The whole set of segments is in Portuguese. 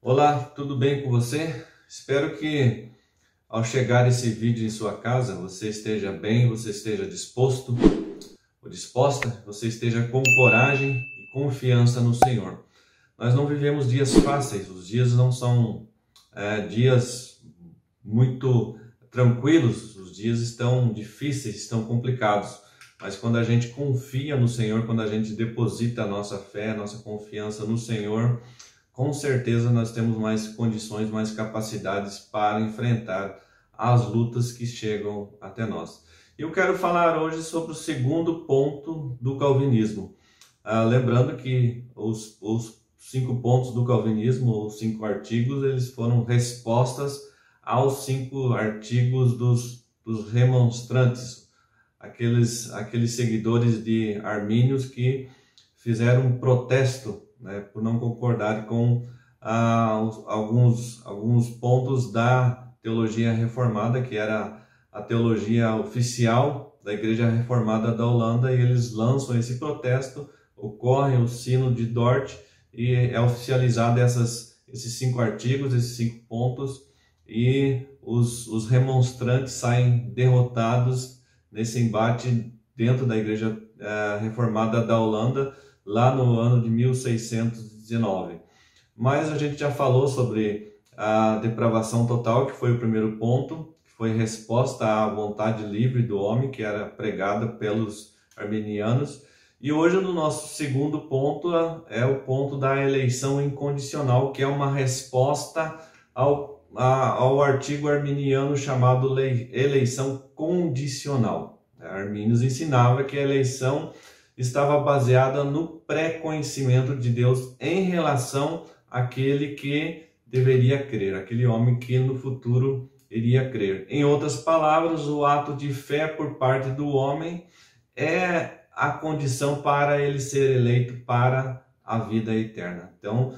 Olá, tudo bem com você? Espero que ao chegar esse vídeo em sua casa, você esteja bem, você esteja disposto ou disposta, você esteja com coragem e confiança no Senhor. Nós não vivemos dias fáceis, os dias não são dias muito tranquilos, os dias estão difíceis, estão complicados. Mas quando a gente confia no Senhor, quando a gente deposita a nossa fé, a nossa confiança no Senhor, com certeza nós temos mais condições, mais capacidades para enfrentar as lutas que chegam até nós. Eu quero falar hoje sobre o segundo ponto do calvinismo. Lembrando que os 5 pontos do calvinismo, os 5 artigos, eles foram respostas aos 5 artigos dos remonstrantes, aqueles seguidores de Armínios que fizeram um protesto, por não concordar com alguns pontos da teologia reformada, que era a teologia oficial da Igreja Reformada da Holanda, e eles lançam esse protesto, ocorre o Sino de Dort, e é oficializado esses 5 artigos, esses 5 pontos, e os remonstrantes saem derrotados nesse embate dentro da Igreja Reformada da Holanda, lá no ano de 1619. Mas a gente já falou sobre a depravação total, que foi o primeiro ponto, que foi resposta à vontade livre do homem, que era pregada pelos arminianos. E hoje no nosso segundo ponto é o ponto da eleição incondicional, que é uma resposta ao artigo arminiano chamado eleição condicional. Arminius ensinava que a eleição estava baseada no pré-conhecimento de Deus em relação àquele que deveria crer, aquele homem que no futuro iria crer. Em outras palavras, o ato de fé por parte do homem é a condição para ele ser eleito para a vida eterna. Então,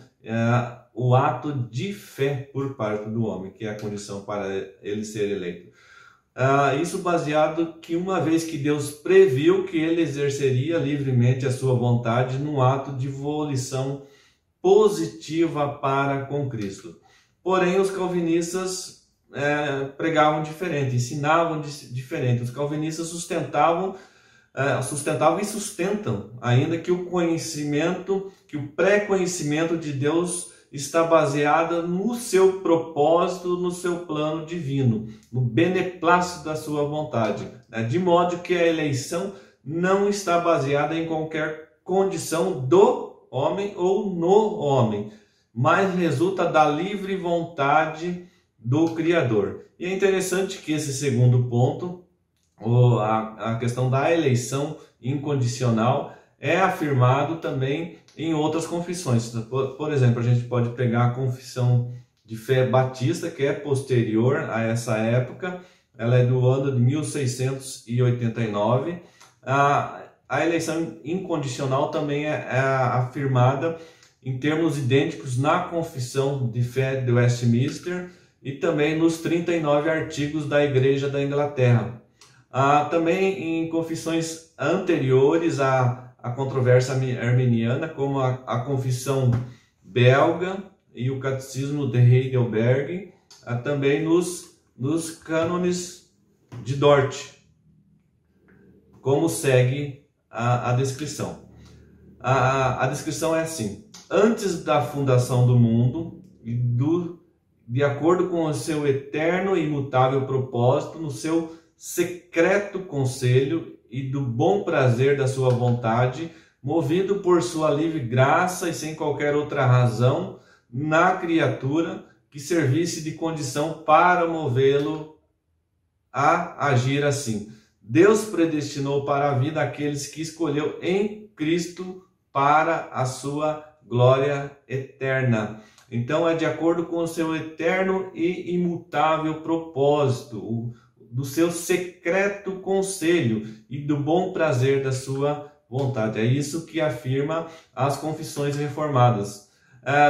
o ato de fé por parte do homem, que é a condição para ele ser eleito. Isso baseado que uma vez que Deus previu que ele exerceria livremente a sua vontade num ato de volição positiva para com Cristo. Porém, os calvinistas pregavam diferente, ensinavam diferente. Os calvinistas sustentavam e sustentam ainda que o conhecimento, que o pré-conhecimento de Deus está baseada no seu propósito, no seu plano divino, no beneplácito da sua vontade, de modo que a eleição não está baseada em qualquer condição do homem ou no homem, mas resulta da livre vontade do Criador. E é interessante que esse segundo ponto, a questão da eleição incondicional, é afirmado também em outras confissões. Por exemplo, a gente pode pegar a confissão de fé batista, que é posterior a essa época, ela é do ano de 1689. A eleição incondicional também é afirmada em termos idênticos na confissão de fé de Westminster e também nos 39 artigos da Igreja da Inglaterra. Também em confissões anteriores à controvérsia arminiana, como a confissão belga e o catecismo de Heidelberg, também nos cânones de Dort, como segue a descrição. A descrição é assim: antes da fundação do mundo, de acordo com o seu eterno e imutável propósito, no seu secreto conselho e do bom prazer da sua vontade, movido por sua livre graça e sem qualquer outra razão na criatura que servisse de condição para movê-lo a agir assim. Deus predestinou para a vida aqueles que escolheu em Cristo para a sua glória eterna. Então é de acordo com o seu eterno e imutável propósito, do seu secreto conselho e do bom prazer da sua vontade. É isso que afirma as confissões reformadas.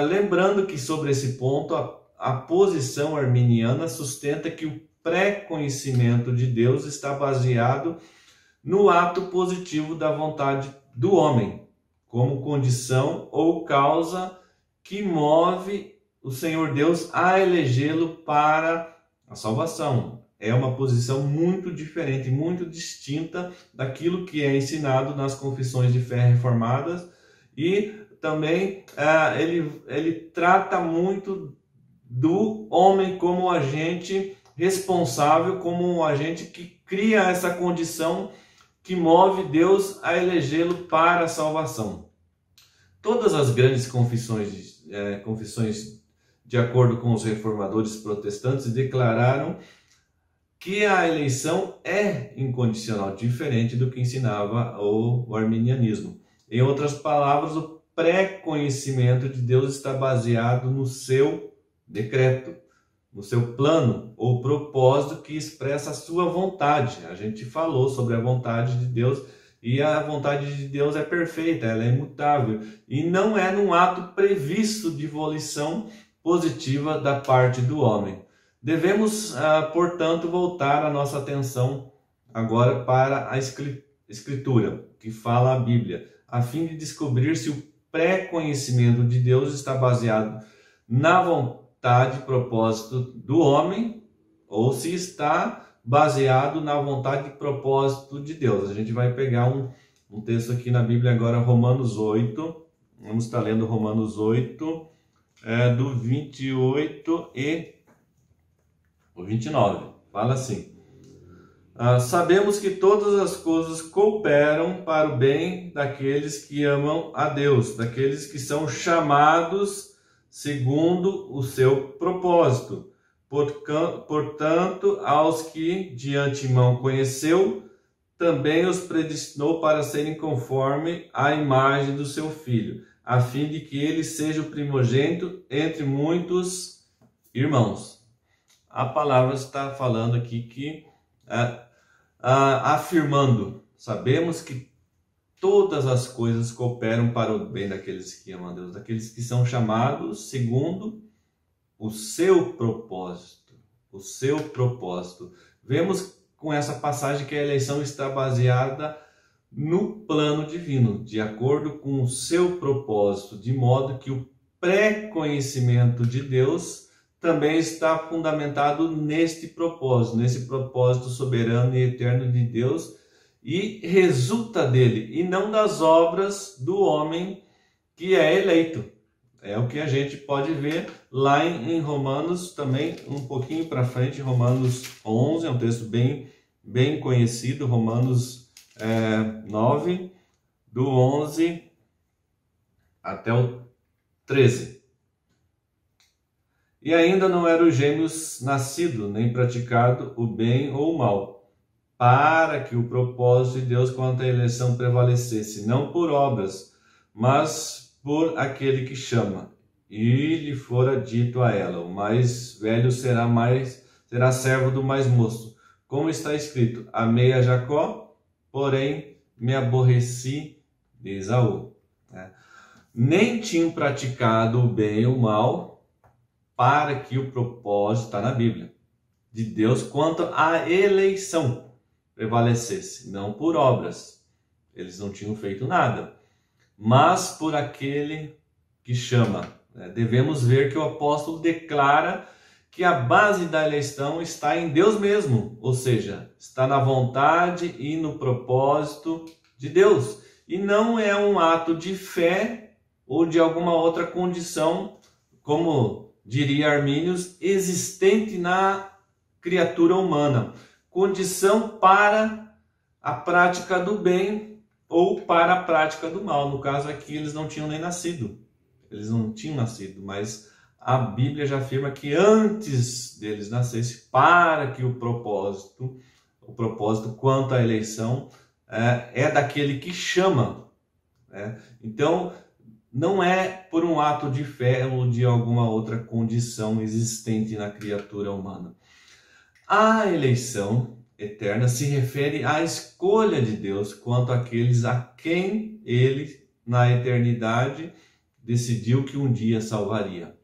Lembrando que sobre esse ponto, a posição arminiana sustenta que o pré-conhecimento de Deus está baseado no ato positivo da vontade do homem, como condição ou causa que move o Senhor Deus a elegê-lo para a salvação. É uma posição muito diferente, muito distinta daquilo que é ensinado nas confissões de fé reformadas, e também ele trata muito do homem como agente responsável, como um agente que cria essa condição que move Deus a elegê-lo para a salvação. Todas as grandes confissões de acordo com os reformadores protestantes, declararam que a eleição é incondicional, diferente do que ensinava o arminianismo. Em outras palavras, o pré-conhecimento de Deus está baseado no seu decreto, no seu plano ou propósito que expressa a sua vontade. A gente falou sobre a vontade de Deus, e a vontade de Deus é perfeita, ela é imutável, e não é num ato previsto de volição positiva da parte do homem. Devemos, portanto, voltar a nossa atenção agora para a Escritura, que fala a Bíblia, a fim de descobrir se o pré-conhecimento de Deus está baseado na vontade e propósito do homem, ou se está baseado na vontade e propósito de Deus. A gente vai pegar um texto aqui na Bíblia agora, Romanos 8, vamos estar lendo Romanos 8, do 28 e o 29, fala assim: sabemos que todas as coisas cooperam para o bem daqueles que amam a Deus, daqueles que são chamados segundo o seu propósito. Portanto, aos que de antemão conheceu, também os predestinou para serem conforme a imagem do seu Filho, a fim de que ele seja o primogênito entre muitos irmãos. A palavra está falando aqui que, afirmando, sabemos que todas as coisas cooperam para o bem daqueles que amam a Deus, daqueles que são chamados segundo o seu propósito. O seu propósito. Vemos com essa passagem que a eleição está baseada no plano divino, de acordo com o seu propósito, de modo que o pré-conhecimento de Deus também está fundamentado nesse propósito soberano e eterno de Deus, e resulta dele, e não das obras do homem que é eleito. É o que a gente pode ver lá em Romanos, também um pouquinho para frente, Romanos 11, é um texto bem conhecido, Romanos 9, do 11 até o 13. E ainda não eram os gêmeos nascido, nem praticado o bem ou o mal, para que o propósito de Deus quanto à eleição prevalecesse, não por obras, mas por aquele que chama. E lhe fora dito a ela: o mais velho será servo do mais moço. Como está escrito: amei a Jacó, porém me aborreci de Esaú. Nem tinham praticado o bem ou o mal, para que o propósito, está na Bíblia, de Deus quanto à eleição prevalecesse, não por obras. Eles não tinham feito nada, mas por aquele que chama. Devemos ver que o apóstolo declara que a base da eleição está em Deus mesmo, ou seja, está na vontade e no propósito de Deus, e não é um ato de fé ou de alguma outra condição, como diria Arminius, existente na criatura humana, condição para a prática do bem ou para a prática do mal. No caso aqui, eles não tinham nem nascido. Eles não tinham nascido, mas a Bíblia já afirma que antes deles nascessem, para que o propósito quanto à eleição é daquele que chama. Então, não é por um ato de fé ou de alguma outra condição existente na criatura humana. A eleição eterna se refere à escolha de Deus quanto àqueles a quem ele, na eternidade, decidiu que um dia salvaria.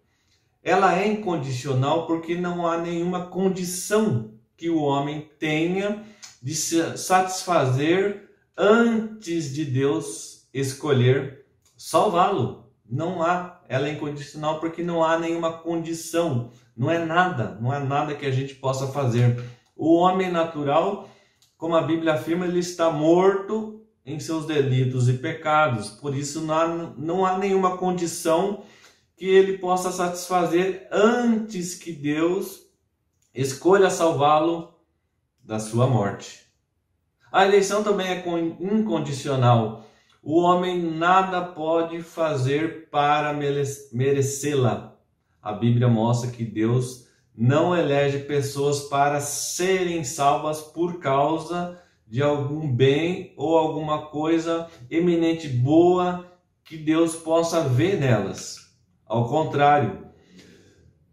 Ela é incondicional porque não há nenhuma condição que o homem tenha de se satisfazer antes de Deus escolher salvá-lo. Não há, ela é incondicional porque não há nenhuma condição, não há nada que a gente possa fazer. O homem natural, como a Bíblia afirma, ele está morto em seus delitos e pecados, por isso não há nenhuma condição que ele possa satisfazer antes que Deus escolha salvá-lo da sua morte. A eleição também é incondicional. O homem nada pode fazer para merecê-la. A Bíblia mostra que Deus não elege pessoas para serem salvas por causa de algum bem ou alguma coisa eminente boa que Deus possa ver nelas. Ao contrário,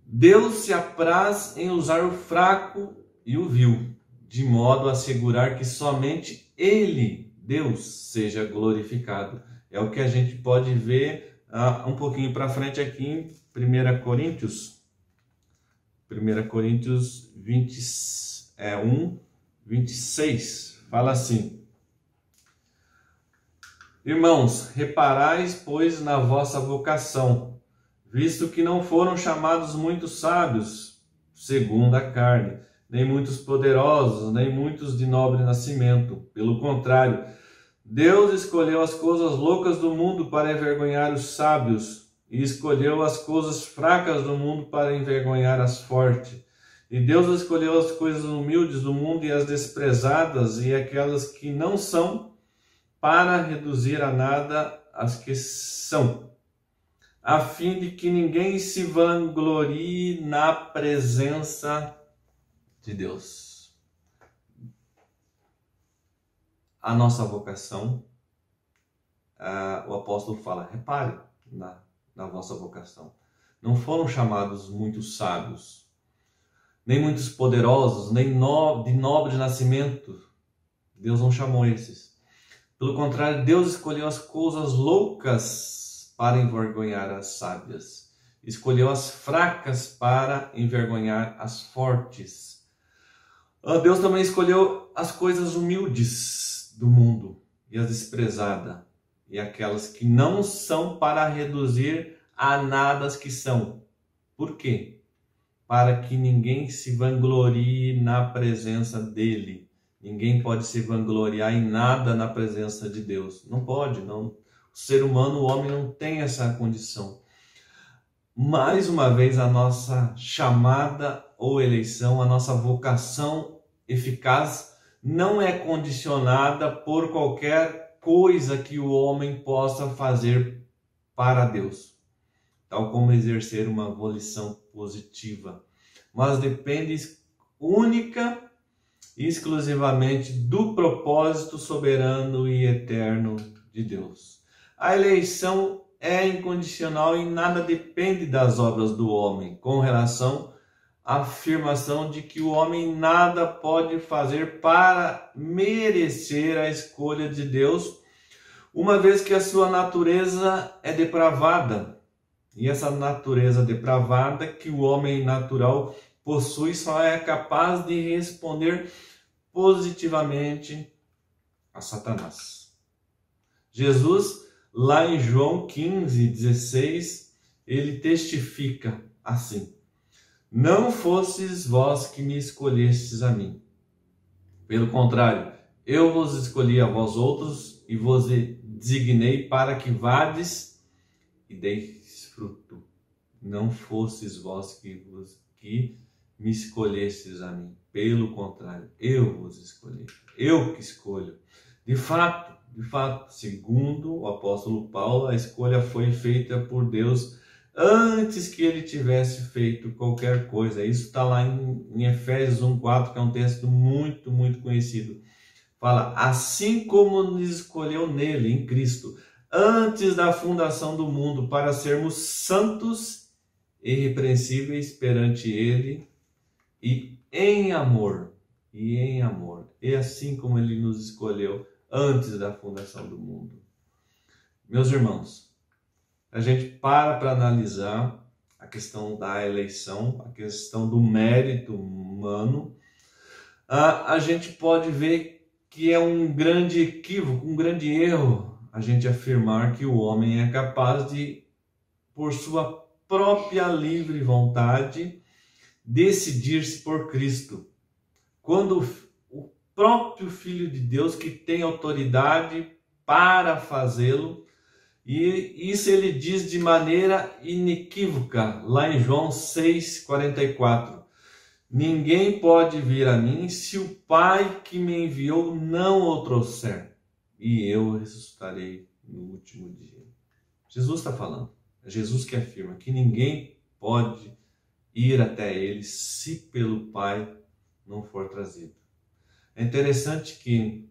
Deus se apraz em usar o fraco e o vil, de modo a assegurar que somente Ele, Deus, seja glorificado. É o que a gente pode ver um pouquinho para frente aqui em 1 Coríntios 1, 26. Fala assim: Irmãos, reparais, pois, na vossa vocação, visto que não foram chamados muitos sábios, segundo a carne, nem muitos poderosos, nem muitos de nobre nascimento. Pelo contrário, Deus escolheu as coisas loucas do mundo para envergonhar os sábios, e escolheu as coisas fracas do mundo para envergonhar as fortes. E Deus escolheu as coisas humildes do mundo e as desprezadas e aquelas que não são, para reduzir a nada as que são, a fim de que ninguém se vanglorie na presença de Deus. A nossa vocação, o apóstolo fala, repare na vossa vocação. Não foram chamados muitos sábios, nem muitos poderosos, nem de nobre nascimento. Deus não chamou esses. Pelo contrário, Deus escolheu as coisas loucas para envergonhar as sábias. Escolheu as fracas para envergonhar as fortes. Deus também escolheu as coisas humildes do mundo e as desprezadas, e aquelas que não são, para reduzir a nada as que são. Por quê? Para que ninguém se vanglorie na presença dele. Ninguém pode se vangloriar em nada na presença de Deus. Não pode, não. O ser humano, o homem, não tem essa condição. Mais uma vez, a nossa chamada ou eleição, a nossa vocação eficaz não é condicionada por qualquer coisa que o homem possa fazer para Deus, tal como exercer uma volição positiva, mas depende única e exclusivamente do propósito soberano e eterno de Deus. A eleição é incondicional e nada depende das obras do homem, com relação à afirmação de que o homem nada pode fazer para merecer a escolha de Deus, uma vez que a sua natureza é depravada. E essa natureza depravada que o homem natural possui só é capaz de responder positivamente a Satanás. Jesus, lá em João 15:16, ele testifica assim: Não fostes vós que me escolhestes a mim. Pelo contrário, eu vos escolhi a vós outros e vos designei para que vades e deis fruto. Não fostes vós que me escolhestes a mim. Pelo contrário, eu vos escolhi. Eu que escolho. De fato, segundo o apóstolo Paulo, a escolha foi feita por Deus antes que ele tivesse feito qualquer coisa. Isso está lá em Efésios 1:4, que é um texto muito, muito conhecido. Fala, assim como nos escolheu nele, em Cristo, antes da fundação do mundo, para sermos santos e irrepreensíveis perante ele, e em amor, e assim como ele nos escolheu antes da fundação do mundo. Meus irmãos, a gente para analisar a questão da eleição, a questão do mérito humano, a gente pode ver que é um grande equívoco, um grande erro a gente afirmar que o homem é capaz de por sua própria livre vontade, decidir-se por Cristo. Quando o próprio Filho de Deus, que tem autoridade para fazê-lo, e isso ele diz de maneira inequívoca, lá em João 6,44. Ninguém pode vir a mim se o Pai que me enviou não o trouxer, e eu ressuscitarei no último dia. Jesus está falando, é Jesus que afirma que ninguém pode ir até ele se pelo Pai não for trazido. É interessante que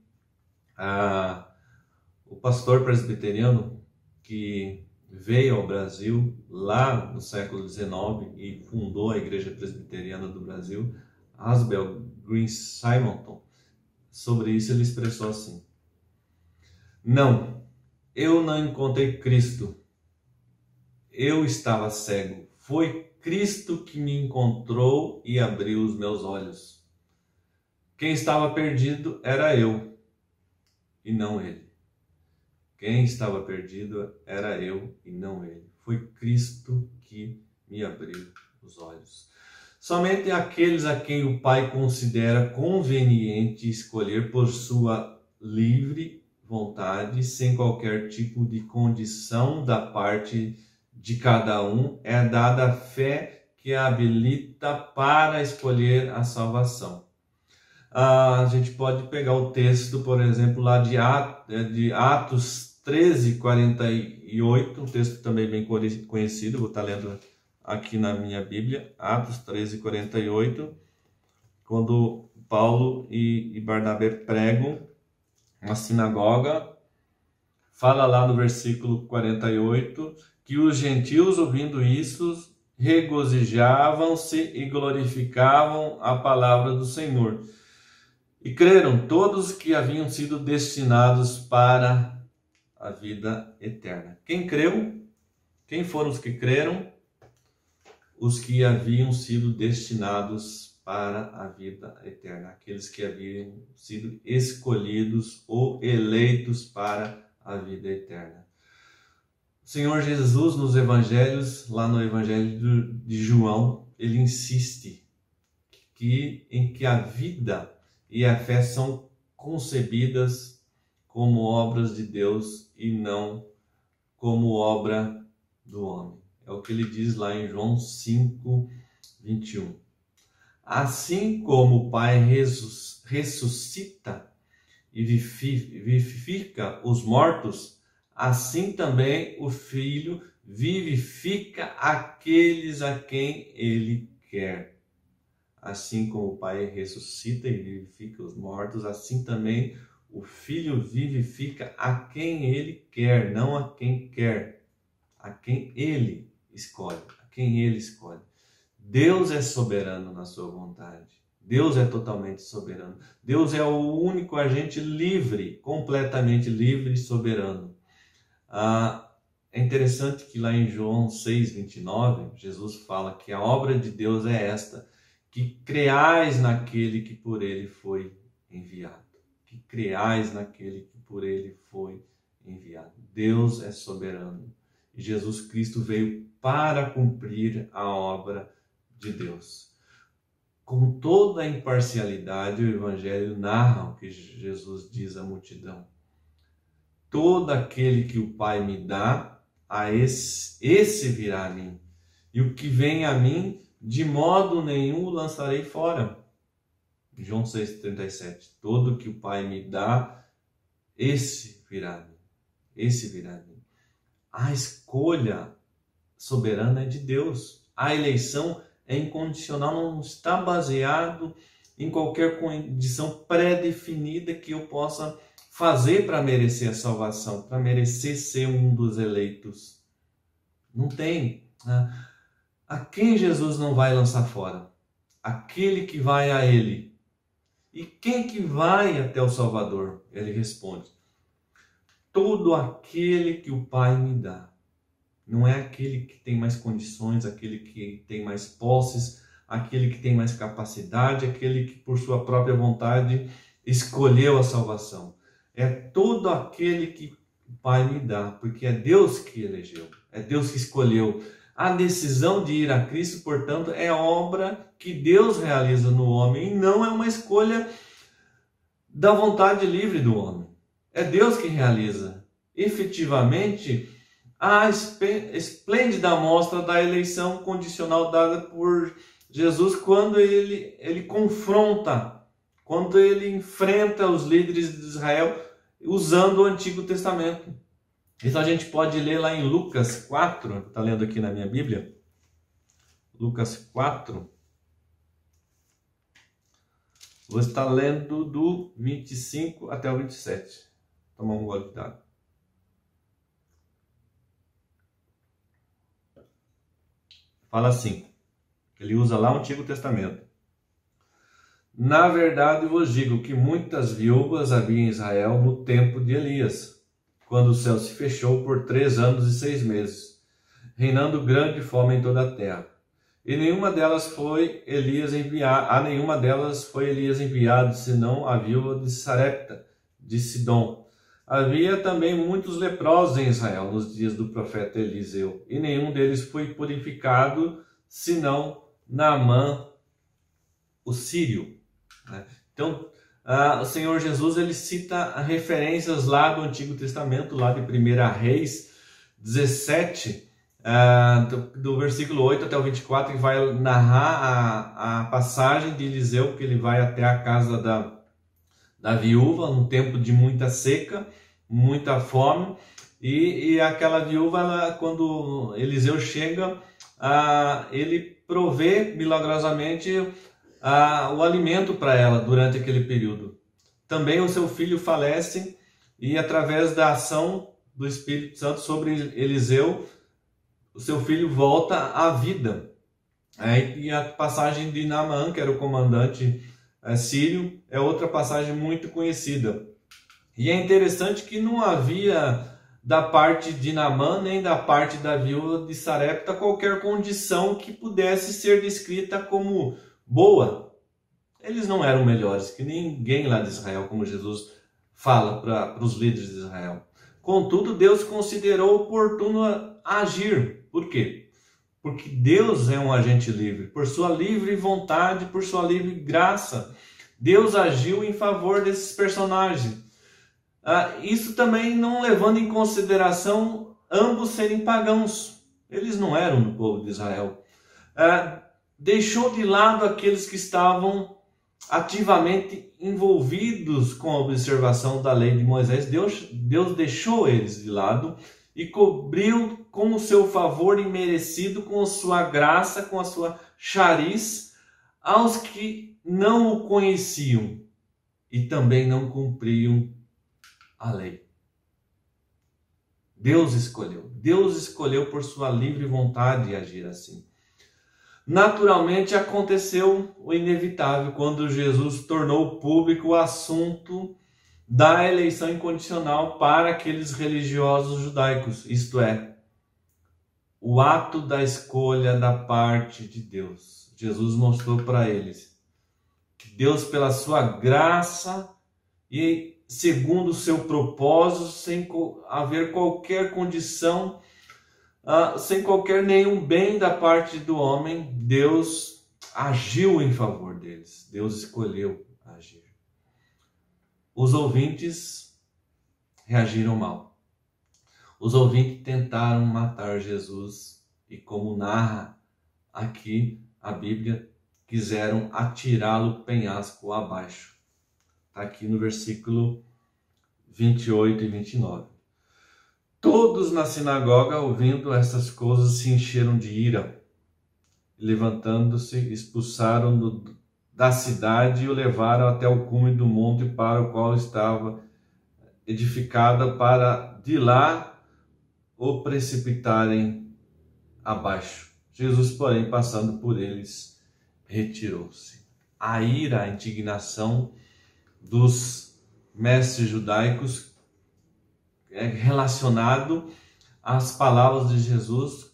o pastor presbiteriano que veio ao Brasil lá no século XIX e fundou a Igreja Presbiteriana do Brasil, Asbel Green Simonton, sobre isso ele expressou assim: não, eu não encontrei Cristo, eu estava cego, foi Cristo que me encontrou e abriu os meus olhos. Quem estava perdido era eu e não ele. Quem estava perdido era eu e não ele. Foi Cristo que me abriu os olhos. Somente aqueles a quem o Pai considera conveniente escolher por sua livre vontade, sem qualquer tipo de condição da parte de cada um, é dada a fé que a habilita para escolher a salvação. A gente pode pegar o texto, por exemplo, lá de Atos 13:48, um texto também bem conhecido, vou estar lendo aqui na minha Bíblia, Atos 13:48, quando Paulo e Barnabé pregam na sinagoga, fala lá no versículo 48, que os gentios, ouvindo isso, regozijavam-se e glorificavam a palavra do Senhor. E creram todos que haviam sido destinados para a vida eterna. Quem creu? Quem foram os que creram? Os que haviam sido destinados para a vida eterna. Aqueles que haviam sido escolhidos ou eleitos para a vida eterna. O Senhor Jesus, nos evangelhos, lá no Evangelho de João, ele insiste em que a vida e a fé são concebidas como obras de Deus e não como obra do homem. É o que ele diz lá em João 5:21. Assim como o Pai ressuscita e vivifica os mortos, assim também o Filho vivifica aqueles a quem ele quer. Assim como o Pai ressuscita e vivifica os mortos, assim também o Filho vivifica a quem ele quer, não a quem quer, a quem ele escolhe, a quem ele escolhe. Deus é soberano na sua vontade. Deus é totalmente soberano. Deus é o único agente livre, completamente livre e soberano. É interessante que lá em João 6:29, Jesus fala que a obra de Deus é esta, que creais naquele que por ele foi enviado. Que creais naquele que por ele foi enviado. Deus é soberano. E Jesus Cristo veio para cumprir a obra de Deus. Com toda a imparcialidade, o Evangelho narra o que Jesus diz à multidão. Todo aquele que o Pai me dá, a esse virá a mim. E o que vem a mim, de modo nenhum o lançarei fora. João 6:37. Todo que o Pai me dá, esse virá a mim. Esse virá a mim. A escolha soberana é de Deus. A eleição é incondicional, não está baseado em qualquer condição pré-definida que eu possa fazer para merecer a salvação, para merecer ser um dos eleitos. Não tem. A quem Jesus não vai lançar fora? Aquele que vai a ele. E quem que vai até o Salvador? Ele responde: todo aquele que o Pai me dá. Não é aquele que tem mais condições, aquele que tem mais posses, aquele que tem mais capacidade, aquele que por sua própria vontade escolheu a salvação. É todo aquele que o Pai me dá, porque é Deus que elegeu, é Deus que escolheu. A decisão de ir a Cristo, portanto, é obra que Deus realiza no homem e não é uma escolha da vontade livre do homem. É Deus que realiza. Efetivamente, a esplêndida amostra da eleição condicional dada por Jesus quando ele confronta, quando ele enfrenta os líderes de Israel usando o Antigo Testamento. Isso a gente pode ler lá em Lucas 4, está lendo aqui na minha Bíblia, Lucas 4, vou estar lendo do 25 até o 27, tomar um gole de água. Fala assim, ele usa lá o Antigo Testamento. Na verdade vos digo que muitas viúvas havia em Israel no tempo de Elias, quando o céu se fechou por 3 anos e 6 meses, reinando grande fome em toda a terra. E a nenhuma delas foi Elias enviado, senão a viúva de Sarepta, de Sidom. Havia também muitos leprosos em Israel nos dias do profeta Eliseu, e nenhum deles foi purificado, senão Naamã, o sírio. Então, o Senhor Jesus ele cita referências lá do Antigo Testamento, lá de 1 Reis 17, do versículo 8 até o 24, que vai narrar a passagem de Eliseu, que ele vai até a casa da viúva, num tempo de muita seca, muita fome, e aquela viúva, quando Eliseu chega, ele provê milagrosamente o alimento para ela durante aquele período. Também o seu filho falece e através da ação do Espírito Santo sobre Eliseu, o seu filho volta à vida. E a passagem de Naamã, que era o comandante sírio, é outra passagem muito conhecida. E é interessante que não havia da parte de Naamã nem da parte da viúva de Sarepta qualquer condição que pudesse ser descrita como boa. Eles não eram melhores que ninguém lá de Israel, como Jesus fala para os líderes de Israel. Contudo, Deus considerou oportuno agir. Por quê? Porque Deus é um agente livre. Por sua livre vontade, por sua livre graça, Deus agiu em favor desses personagens. Isso também não levando em consideração ambos serem pagãos. Eles não eram do povo de Israel. Deixou de lado aqueles que estavam ativamente envolvidos com a observação da lei de Moisés. Deus deixou eles de lado e cobriu com o seu favor imerecido, com a sua graça, com a sua chariz, aos que não o conheciam e também não cumpriam a lei. Deus escolheu por sua livre vontade agir assim. Naturalmente aconteceu o inevitável quando Jesus tornou público o assunto da eleição incondicional para aqueles religiosos judaicos, isto é, o ato da escolha da parte de Deus. Jesus mostrou para eles que Deus, pela sua graça e segundo o seu propósito, sem haver qualquer condição, sem qualquer nenhum bem da parte do homem, Deus agiu em favor deles. Deus escolheu agir. Os ouvintes reagiram mal. Os ouvintes tentaram matar Jesus e, como narra aqui a Bíblia, quiseram atirá-lo penhasco abaixo. Está aqui no versículo 28 e 29. Todos na sinagoga, ouvindo essas coisas, se encheram de ira. Levantando-se, expulsaram da cidade e o levaram até o cume do monte para o qual estava edificada, para de lá o precipitarem abaixo. Jesus, porém, passando por eles, retirou-se. A ira, a indignação dos mestres judaicos é relacionado às palavras de Jesus,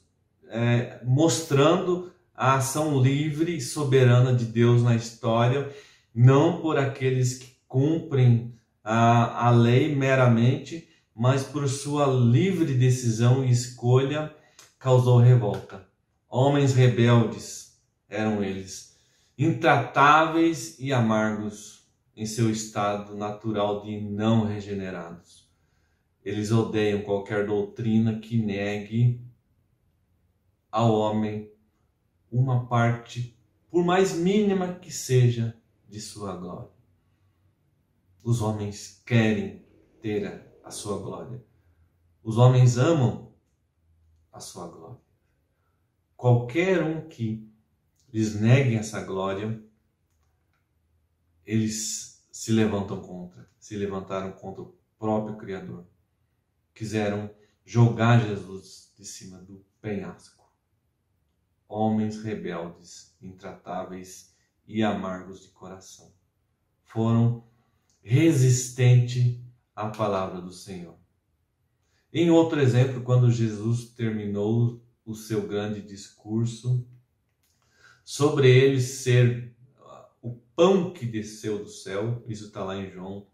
mostrando a ação livre e soberana de Deus na história, não por aqueles que cumprem a lei meramente, mas por sua livre decisão e escolha causou revolta. Homens rebeldes eram eles, intratáveis e amargos em seu estado natural de não regenerados. Eles odeiam qualquer doutrina que negue ao homem uma parte, por mais mínima que seja, de sua glória. Os homens querem ter a sua glória. Os homens amam a sua glória. Qualquer um que lhes negue essa glória, eles se levantam contra, se levantaram contra o próprio Criador. Quiseram jogar Jesus de cima do penhasco. Homens rebeldes, intratáveis e amargos de coração. Foram resistentes à palavra do Senhor. Em outro exemplo, quando Jesus terminou o seu grande discurso sobre ele ser o pão que desceu do céu, isso está lá em João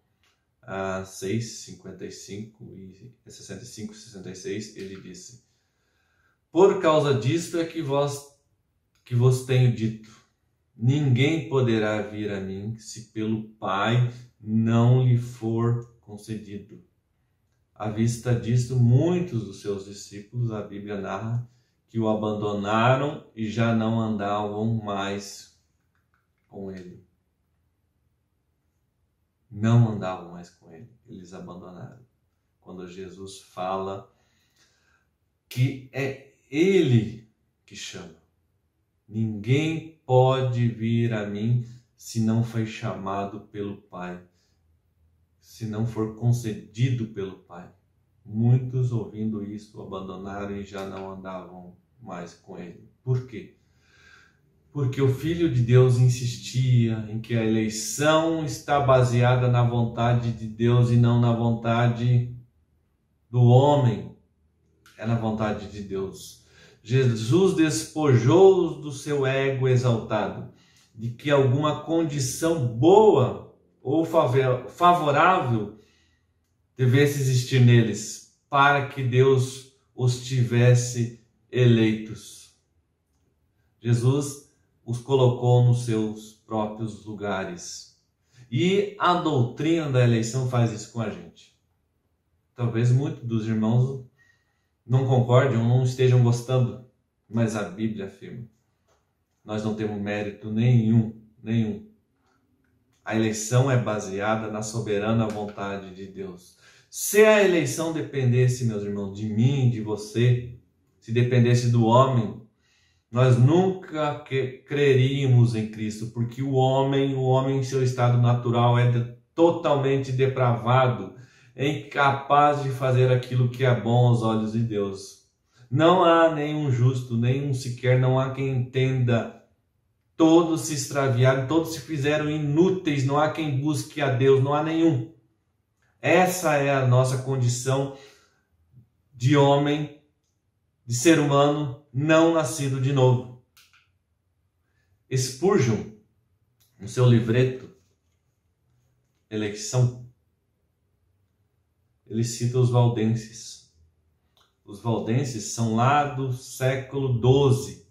6, 55 e 65 e 66, ele disse: por causa disto é que vos tenho dito, ninguém poderá vir a mim se pelo Pai não lhe for concedido. À vista disto, muitos dos seus discípulos, a Bíblia narra, que o abandonaram e já não andavam mais com ele. Não andavam mais com ele, eles abandonaram. Quando Jesus fala que é ele que chama. Ninguém pode vir a mim se não foi chamado pelo Pai, se não for concedido pelo Pai. Muitos, ouvindo isso, abandonaram e já não andavam mais com ele. Por quê? Porque o Filho de Deus insistia em que a eleição está baseada na vontade de Deus e não na vontade do homem. É na vontade de Deus. Jesus despojou-os do seu ego exaltado, de que alguma condição boa ou favorável devesse existir neles, para que Deus os tivesse eleitos. Jesus os colocou nos seus próprios lugares. E a doutrina da eleição faz isso com a gente. Talvez muitos dos irmãos não concordem ou não estejam gostando, mas a Bíblia afirma: nós não temos mérito nenhum. A eleição é baseada na soberana vontade de Deus. Se a eleição dependesse, meus irmãos, de mim, de você, se dependesse do homem, nós nunca creríamos em Cristo, porque o homem em seu estado natural é totalmente depravado, é incapaz de fazer aquilo que é bom aos olhos de Deus. Não há nenhum justo, nenhum sequer, não há quem entenda. Todos se extraviaram, todos se fizeram inúteis, não há quem busque a Deus, não há nenhum. Essa é a nossa condição de homem, de ser humano não nascido de novo. Spurgeon, no seu livreto Eleição, ele cita os valdenses. Os valdenses são lá do século XII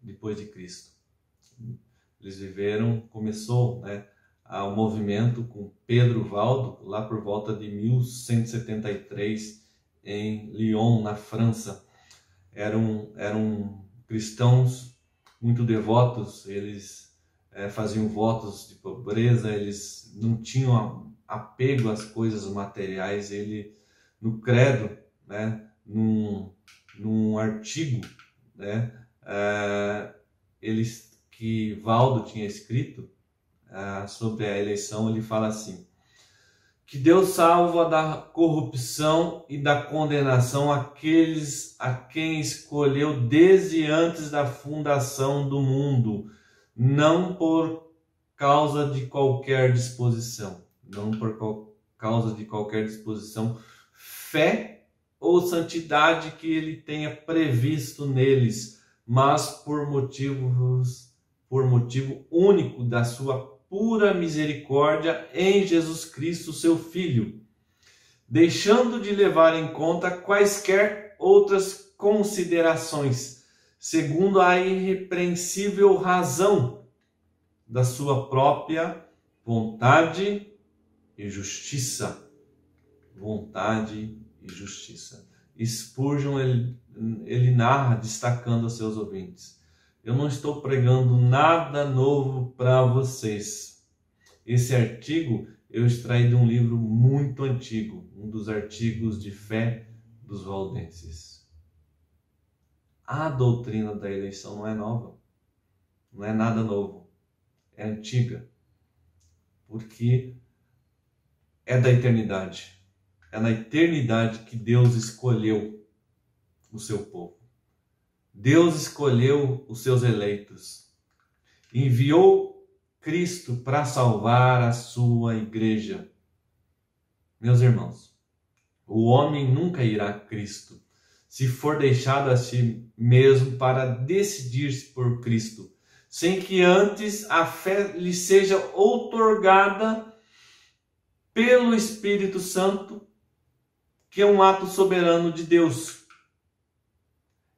depois de Cristo. Eles começou o movimento com Pedro Valdo, lá por volta de 1173, em Lyon, na França. Eram cristãos muito devotos, eles faziam votos de pobreza, eles não tinham apego às coisas materiais. No credo, num artigo, que Valdo tinha escrito sobre a eleição, ele fala assim: que Deus salva da corrupção e da condenação aqueles a quem escolheu desde antes da fundação do mundo, não por causa de qualquer disposição, fé ou santidade que ele tenha previsto neles, mas por motivo único da sua pura misericórdia em Jesus Cristo, seu Filho, deixando de levar em conta quaisquer outras considerações, segundo a irrepreensível razão da sua própria vontade e justiça. Vontade e justiça. Spurgeon, ele narra, destacando aos seus ouvintes: eu não estou pregando nada novo para vocês. Esse artigo eu extraí de um livro muito antigo, um dos artigos de fé dos valdenses. A doutrina da eleição não é nova, não é nada novo, é antiga, porque é da eternidade. É na eternidade que Deus escolheu o seu povo. Deus escolheu os seus eleitos. Enviou Cristo para salvar a sua igreja. Meus irmãos, o homem nunca irá a Cristo se for deixado a si mesmo para decidir-se por Cristo, sem que antes a fé lhe seja outorgada pelo Espírito Santo, que é um ato soberano de Deus.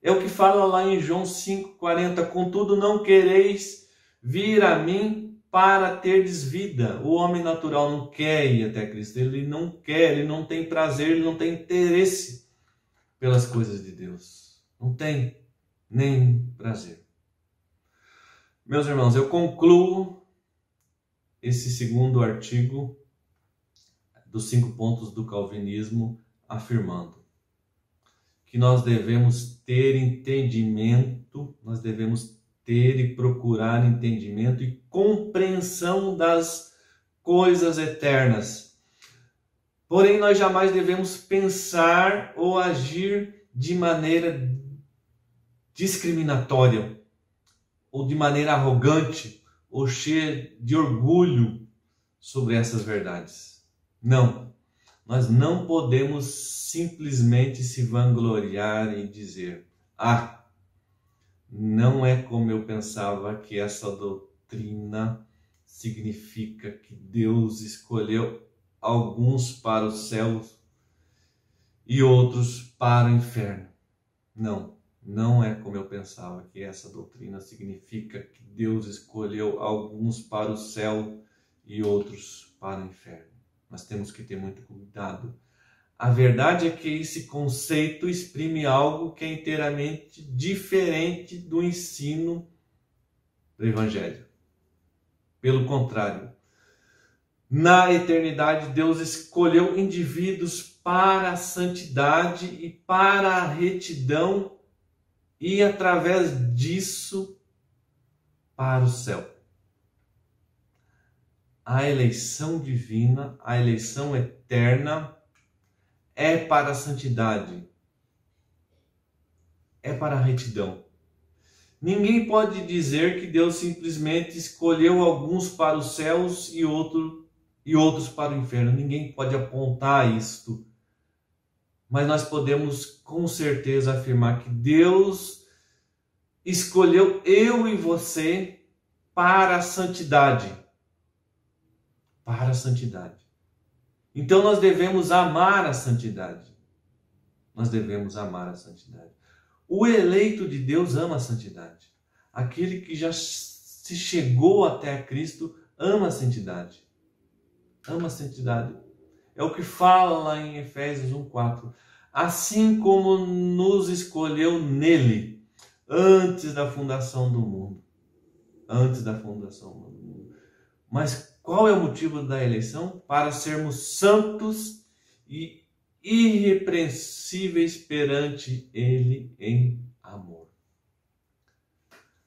É o que fala lá em João 5,40. Contudo, não quereis vir a mim para terdes vida. O homem natural não quer ir até Cristo. Ele não quer, ele não tem prazer, ele não tem interesse pelas coisas de Deus. Não tem nem prazer. Meus irmãos, eu concluo esse segundo artigo dos 5 pontos do calvinismo afirmando que nós devemos ter entendimento, nós devemos ter e procurar entendimento e compreensão das coisas eternas. Porém, nós jamais devemos pensar ou agir de maneira discriminatória, ou de maneira arrogante, ou cheia de orgulho sobre essas verdades. Não, nós não podemos simplesmente se vangloriar e dizer: ah, não é como eu pensava que essa doutrina significa que Deus escolheu alguns para o céu e outros para o inferno. Não, não é como eu pensava que essa doutrina significa que Deus escolheu alguns para o céu e outros para o inferno. Nós temos que ter muito cuidado. A verdade é que esse conceito exprime algo que é inteiramente diferente do ensino do Evangelho. Pelo contrário, na eternidade, Deus escolheu indivíduos para a santidade e para a retidão e, através disso, para o céu. A eleição divina, a eleição eterna, é para a santidade, é para a retidão. Ninguém pode dizer que Deus simplesmente escolheu alguns para os céus e outros para o inferno. Ninguém pode apontar isto. Mas nós podemos com certeza afirmar que Deus escolheu eu e você para a santidade. Para a santidade. Então nós devemos amar a santidade. Nós devemos amar a santidade. O eleito de Deus ama a santidade. Aquele que já se chegou até a Cristo ama a santidade. Ama a santidade. É o que fala lá em Efésios 1,4. Assim como nos escolheu nele, antes da fundação do mundo. Antes da fundação do mundo. Mas qual é o motivo da eleição? Para sermos santos e irrepreensíveis perante ele em amor.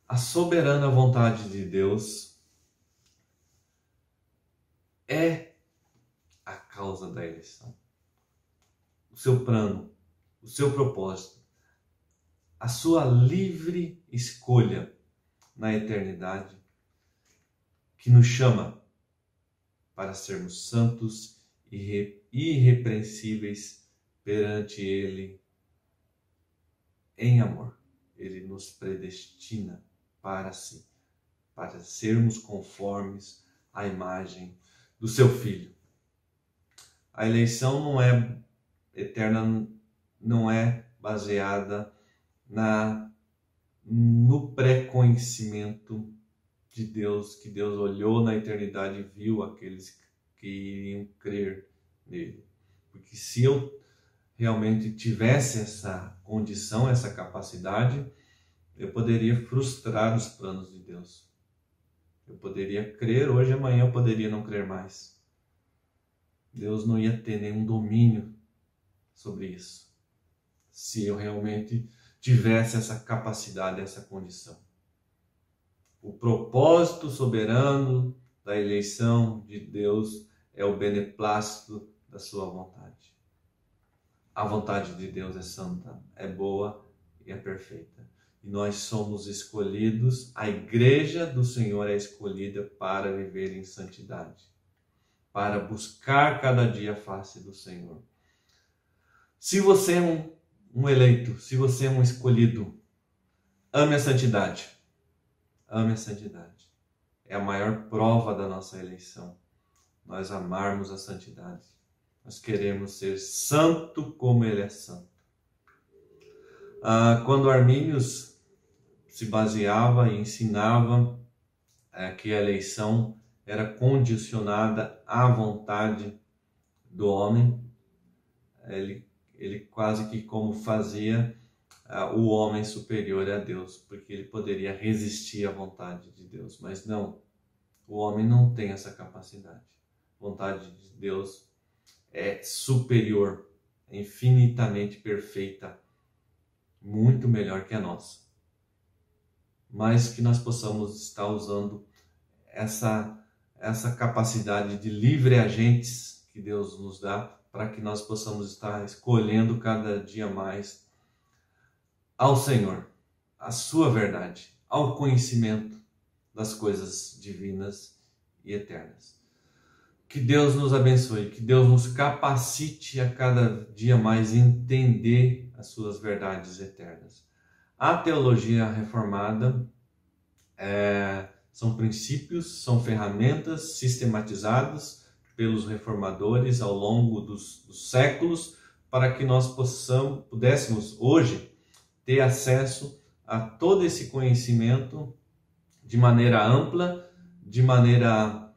A soberana vontade de Deus é a causa da eleição. O seu plano, o seu propósito, a sua livre escolha na eternidade que nos chama para sermos santos e irrepreensíveis perante ele em amor. Ele nos predestina para si, para sermos conformes à imagem do seu Filho. A eleição não é eterna, não é baseada no pré-conhecimento de Deus, que Deus olhou na eternidade e viu aqueles que iriam crer nele. Porque se eu realmente tivesse essa condição, essa capacidade, eu poderia frustrar os planos de Deus. Eu poderia crer hoje, amanhã eu poderia não crer mais. Deus não ia ter nenhum domínio sobre isso, se eu realmente tivesse essa capacidade, essa condição. O propósito soberano da eleição de Deus é o beneplácito da sua vontade. A vontade de Deus é santa, é boa e é perfeita. E nós somos escolhidos, a igreja do Senhor é escolhida para viver em santidade, para buscar cada dia a face do Senhor. Se você é um eleito, se você é um escolhido, ame a santidade. Ame a santidade. É a maior prova da nossa eleição. Nós amarmos a santidade. Nós queremos ser santo como Ele é santo. Quando Arminius se baseava e ensinava que a eleição era condicionada à vontade do homem, ele quase que como fazia o homem superior a Deus, porque ele poderia resistir à vontade de Deus. Mas não, o homem não tem essa capacidade. A vontade de Deus é superior, é infinitamente perfeita, muito melhor que a nossa. Mas que nós possamos estar usando essa capacidade de livre agentes que Deus nos dá, para que nós possamos estar escolhendo cada dia mais ao Senhor, a sua verdade, ao conhecimento das coisas divinas e eternas. Que Deus nos abençoe, que Deus nos capacite a cada dia mais entender as suas verdades eternas. A teologia reformada são princípios, são ferramentas sistematizadas pelos reformadores ao longo dos séculos, para que nós pudéssemos hoje ter acesso a todo esse conhecimento de maneira ampla, de maneira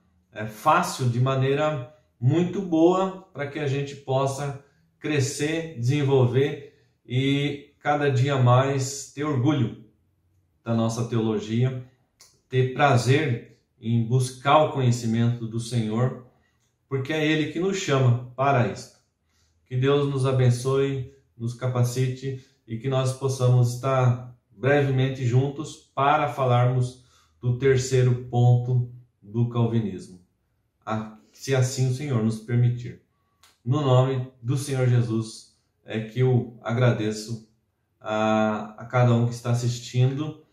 fácil, de maneira muito boa, para que a gente possa crescer, desenvolver e cada dia mais ter orgulho da nossa teologia, ter prazer em buscar o conhecimento do Senhor, porque é Ele que nos chama para isso. Que Deus nos abençoe, nos capacite e que nós possamos estar brevemente juntos para falarmos do terceiro ponto do calvinismo, se assim o Senhor nos permitir. No nome do Senhor Jesus é que eu agradeço a cada um que está assistindo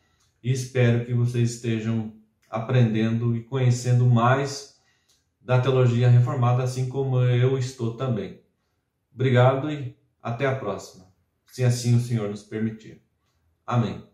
e espero que vocês estejam aprendendo e conhecendo mais da teologia reformada, assim como eu estou também. Obrigado e até a próxima, se assim o Senhor nos permitir. Amém.